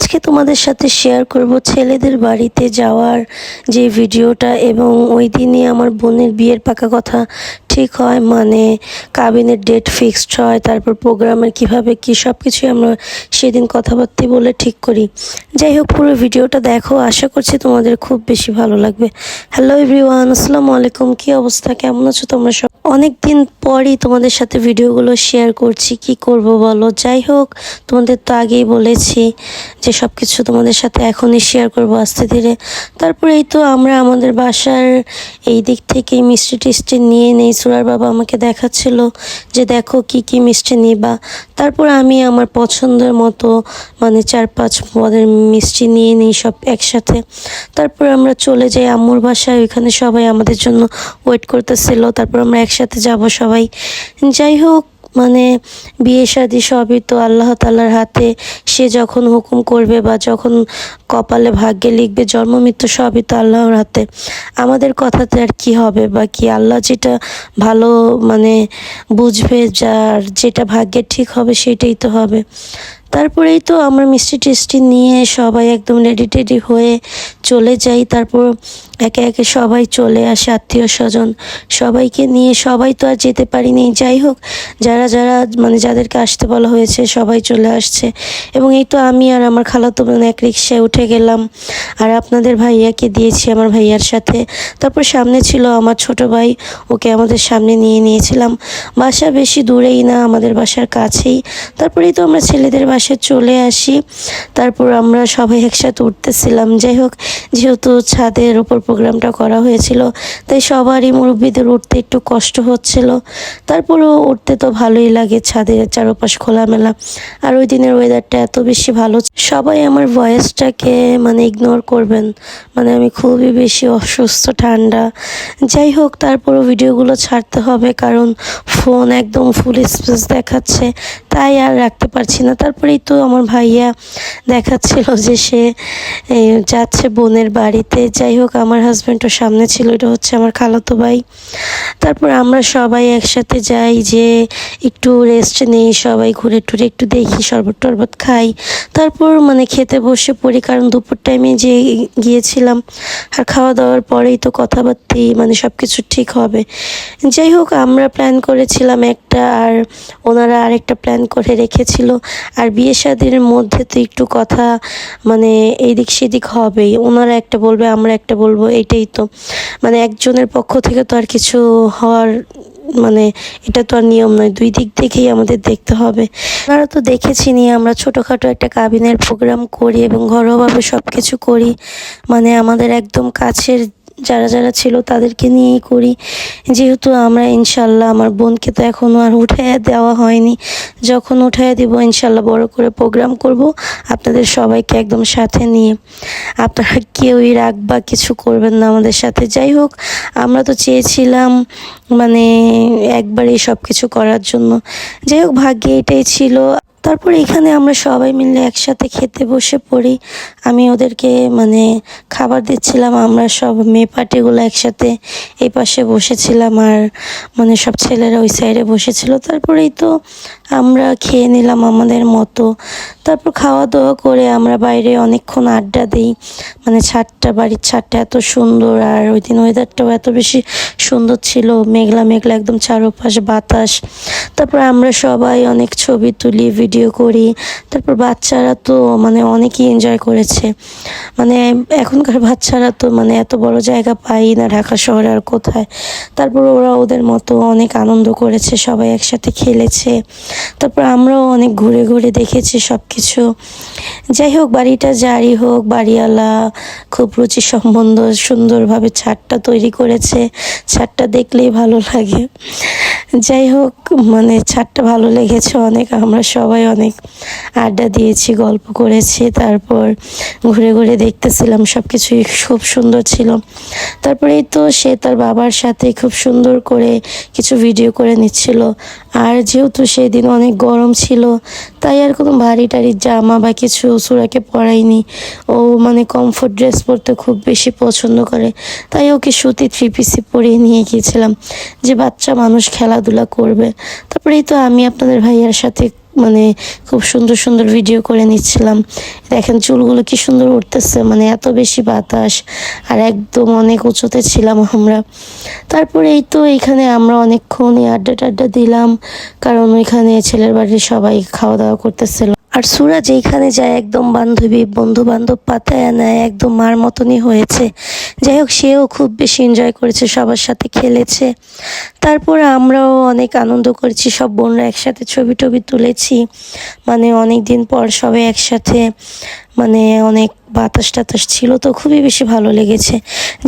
আজকে তোমাদের সাথে শেয়ার করব ছেলেদের বাড়িতে যাওয়ার যে ভিডিওটা, এবং ওই দিনই আমার বোনের বিয়ের পাকা কথা ঠিক হয়, মানে কাবিনের ডেট ফিক্সড হয়, তারপর প্রোগ্রামের কিভাবে কি সব কিছুই আমরা সেদিন কথাবার্তা বলে ঠিক করি। যাই হোক, পুরো ভিডিওটা দেখো, আশা করছি তোমাদের খুব বেশি ভালো লাগবে। হ্যালো এভরিওয়ান, আসসালামু আলাইকুম। কি অবস্থা, কেমন আছো তোমরা সব? অনেক দিন পরই তোমাদের সাথে ভিডিওগুলো শেয়ার করছি, কি করব বলো। যাই হোক, তোমাদের তো আগেই বলেছি যে সব কিছু তোমাদের সাথে এখনই শেয়ার করব আস্তে ধীরে। তারপরে এই তো আমরা আমাদের বাসার এই দিক থেকে মিষ্টি টিষ্টি নিয়ে নেই। সুরার বাবা আমাকে দেখাচ্ছিল যে দেখো কি কি মিষ্টি নিবা। তারপর আমি আমার পছন্দের মতো মানে 4-5 পদের মিষ্টি নিয়ে নিই সব একসাথে। তারপর আমরা চলে যাই আম্মুর বাসায়, ওইখানে সবাই আমাদের জন্য ওয়েট করতেছিল। তারপর আমরা একসাথে যাব সবাই। যাই হোক, মানে বিয়ে শাদী সবই তো আল্লাহ তাআলার হাতে। সে যখন হুকুম করবে বা যখন কপালে ভাগ্যে লিখবে, জন্ম মৃত্যু সবই তো আল্লাহর হাতে। আমাদের কথাতে আর কি হবে বা কি, আল্লাহ যেটা ভালো মানে বুঝবে, যার যেটা ভাগ্যে ঠিক হবে সেটাই তো হবে। তারপরেই তো আমরা মিষ্টি টিষ্টি নিয়ে সবাই একদম রেডি টেডি হয়ে চলে যাই। তারপর একে একে সবাই চলে আসে, আত্মীয় স্বজন সবাইকে নিয়ে। সবাই তো আর যেতে পারিনি। যাই হোক, যারা যারা মানে যাদেরকে আসতে বলা হয়েছে সবাই চলে আসছে। এবং এই তো আমি আর আমার খালাতো বোন এক রিক্সায় উঠে গেলাম, আর আপনাদের ভাইয়াকে দিয়েছি আমার ভাইয়ার সাথে। তারপর সামনে ছিল আমার ছোট ভাই, ওকে আমাদের সামনে নিয়ে নিয়েছিলাম। বাসা বেশি দূরেই না, আমাদের বাসার কাছেই। তারপরেই তো আমরা ছেলেদের বাসায় চলে আসি। তারপর আমরা সবাই একসাথে উঠতেছিলাম। যাই হোক, যেহেতু ছাদের ওপর প্রোগ্রামটা করা হয়েছিল, তাই সবারই মুরব্বীদের উঠতে একটু কষ্ট হচ্ছিল। তারপরেও উঠতে তো ভালোই লাগে, ছাদের চারপাশ খোলামেলা। আর ওই দিনের ওয়েদারটা এত বেশি ভালো। সবাই আমার ভয়েসটাকে মানে ইগনোর করবেন, মানে আমি খুবই বেশি অসুস্থ, ঠান্ডা। যাই হোক, তারপরও ভিডিওগুলো ছাড়তে হবে, কারণ ফোন একদম ফুল স্পেস দেখাচ্ছে, তাই আর রাখতে পারছি না। তারপরেই তো আমার ভাইয়া দেখাচ্ছিল যে সে যাচ্ছে বোনের বাড়িতে। যাই হোক, আমার হাজব্যান্ডও সামনে ছিল, এটা হচ্ছে আমার খালাতো ভাই। তারপর আমরা সবাই একসাথে যাই, যে একটু রেস্ট নেই, সবাই ঘুরে টুরে একটু দেখি, শরবত টরবত খাই। তারপর মানে খেতে বসে পড়ি, কারণ দুপুর টাইমে যে গিয়েছিলাম। আর খাওয়া দাওয়ার পরেই তো কথাবার্তাই মানে সব কিছু ঠিক হবে। যাই হোক, আমরা প্ল্যান করেছিলাম একটা, আর ওনারা আরেকটা প্ল্যান করে রেখেছিল। আর বিয়ে শাদীর মধ্যে তো একটু কথা মানে এইদিক সেদিক হবেই। ওনারা একটা বলবে, আমরা একটা বলবো, এটাই তো মানে একজনের পক্ষ থেকে তো আর কিছু হওয়ার মানে এটা তো আর নিয়ম নয়, দুই দিক থেকেই আমাদের দেখতে হবে। আপনারা তো দেখেছিনি আমরা ছোটোখাটো একটা কাবিনের প্রোগ্রাম করি এবং ঘরোয়াভাবে সব কিছু করি, মানে আমাদের একদম কাছের যারা যারা ছিল তাদেরকে নিয়েই করি। যেহেতু আমরা ইনশাল্লাহ, আমার বোনকে তো এখনও আর উঠাইয়া দেওয়া হয়নি, যখন উঠাইয়া দিব ইনশাল্লাহ বড় করে প্রোগ্রাম করব আপনাদের সবাইকে একদম সাথে নিয়ে। আপনারা কেউই রাগ বা কিছু করবেন না আমাদের সাথে। যাই হোক, আমরা তো চেয়েছিলাম মানে একবারেই সব কিছু করার জন্য। যাই হোক, ভাগ্যে এটাই ছিল। তারপর এখানে আমরা সবাই মিলে একসাথে খেতে বসে পড়ি। আমি ওদেরকে মানে খাবার দিচ্ছিলাম, আমরা সব মেয়ে পার্টিগুলো একসাথে এই পাশে বসেছিলাম, আর মানে সব ছেলেরা ওই সাইডে বসেছিল। তারপরেই তো আমরা খেয়ে নিলাম আমাদের মতো। তারপর খাওয়া দাওয়া করে আমরা বাইরে অনেকক্ষণ আড্ডা দিই, মানে ছাদটা, বাড়ির ছাদটা এত সুন্দর, আর ওই দিন ওয়েদারটাও এত বেশি সুন্দর ছিল, মেঘলা মেঘলা একদম চারপাশ বাতাস। তারপর আমরা সবাই অনেক ছবি তুলি, ভিডিও করি। তারপর বাচ্চারা তো মানে অনেকই এনজয় করেছে, মানে এখনকার বাচ্চারা তো মানে এত বড় জায়গা পাই না ঢাকা শহরে আর কোথায়। তারপর ওরা ওদের মতো অনেক আনন্দ করেছে, সবাই একসাথে খেলেছে। তারপর আমরাও অনেক ঘুরে ঘুরে দেখেছি সব কিছু। যাই হোক, বাড়িটা যারই হোক, বাড়িওয়ালা খুব রুচি সম্বন্ধ সুন্দরভাবে ছাদটা তৈরি করেছে, ছাদটা দেখলেই ভালো লাগে। যাই হোক, মানে ছাদটা ভালো লেগেছে অনেক, আমরা সবাই অনেক আড্ডা দিয়েছি, গল্প করেছি। তারপর ঘুরে ঘুরে দেখতেছিলাম, সব কিছুই খুব সুন্দর ছিল। তারপরেই তো সে তার বাবার সাথে খুব সুন্দর করে কিছু ভিডিও করে নিচ্ছিল। আর যেহেতু সেদিন অনেক গরম ছিল, তাই আর কোনো ভারী টারি জামা বা কিছু সুরাকে পরাইনি। ও মানে কমফোর্ট ড্রেস পরতে খুব বেশি পছন্দ করে, তাই ওকে সুতি 3 পিসি পরিয়ে নিয়ে গিয়েছিলাম, যে বাচ্চা মানুষ খেলাধুলা করবে। তারপরেই তো আমি আপনাদের ভাইয়ার সাথে মানে খুব সুন্দর সুন্দর ভিডিও করে নিচ্ছিলাম। দেখেন চুলগুলো কি সুন্দর উঠতেছে, মানে এত বেশি বাতাস, আর একদম অনেক উঁচুতে ছিলাম আমরা। তারপরে এই তো এখানে আমরা অনেকক্ষণ আড্ডা টাড্ডা দিলাম, কারণ ওইখানে ছেলের বাড়ির সবাই খাওয়া দাওয়া করতেছিল। আর সুরা যেইখানে যায় একদম বান্ধবী বন্ধু বান্ধব পাতায় নেয়, একদম মার মতনই হয়েছে। যাই হোক, সেও খুব বেশি এনজয় করেছে, সবার সাথে খেলেছে। তারপরে আমরাও অনেক আনন্দ করেছি, সব বোনরা একসাথে ছবি টবি তুলেছি, মানে অনেক দিন পর সবাই একসাথে, মানে অনেক বাতাস টাতাস ছিল, তো খুবই বেশি ভালো লেগেছে।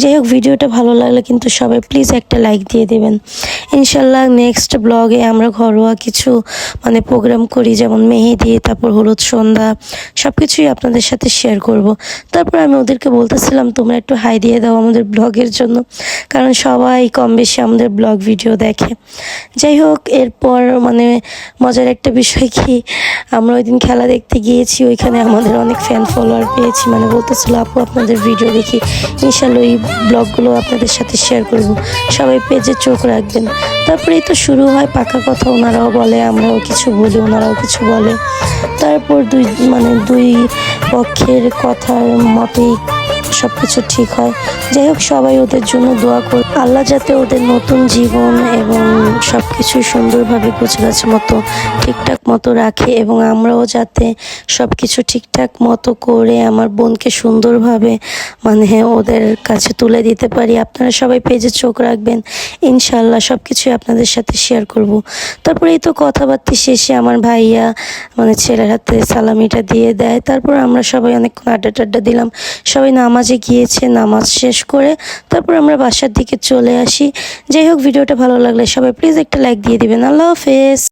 যাই হোক, ভিডিওটা ভালো লাগলে কিন্তু সবাই প্লিজ একটা লাইক দিয়ে দেবেন। ইনশাল্লাহ নেক্সট ব্লগে আমরা ঘরোয়া কিছু মানে প্রোগ্রাম করি, যেমন মেহেদি, তারপর হলুদ সন্ধ্যা, সব কিছুই আপনাদের সাথে শেয়ার করব। তারপর আমি ওদেরকে বলতেছিলাম তোমরা একটু হাই দিয়ে দাও আমাদের ব্লগের জন্য, কারণ সবাই কম বেশি আমাদের ব্লগ ভিডিও দেখে। যাই হোক, এরপর মানে মজার একটা বিষয় কি, আমরা ওই দিন খেলা দেখতে গিয়েছি, ওইখানে আমাদের অনেক ফ্যান ফলোয়ার পেয়েছি, মানে বলতেছিল আপু আপনাদের ভিডিও দেখি, ইনশাল্লাহ এই ব্লগগুলো আপনাদের সাথে শেয়ার করব, সবাই পেজে চোখ রাখবেন। তারপরে এই তো শুরু হয় পাকা কথা, ওনারাও বলে আমরাও কিছু বলি, ওনারাও কিছু বলে। তারপর দুই পক্ষের কথার মতেই সব কিছু ঠিক হয়। যাই হোক, সবাই ওদের জন্য দোয়া করে, আল্লাহ যাতে ওদের নতুন জীবন এবং সব কিছুই সুন্দরভাবে গোছগাছ মতো ঠিকঠাক মতো রাখে, এবং আমরাও যাতে সব কিছু ঠিকঠাক মতো করে আমার বোনকে সুন্দরভাবে মানে ওদের কাছে তুলে দিতে পারি। আপনারা সবাই পেজে চোখ রাখবেন, ইনশাল্লাহ সব কিছুই আপনাদের সাথে শেয়ার করব। তারপরে এই তো কথাবার্তা শেষে আমার ভাইয়া মানে ছেলের হাতে সালামিটা দিয়ে দেয়। তারপর আমরা সবাই অনেকক্ষণ আড্ডা টাড্ডা দিলাম, সবাই নামাজে গিয়েছে, নামাজ শেষ করে তারপর আমরা বাসার দিকে চলে আসি। যাই হোক, ভিডিওটা ভালো লাগলে সবাই প্লিজ একটা লাইক দিয়ে দিবেন। আল্লাহ হাফেজ।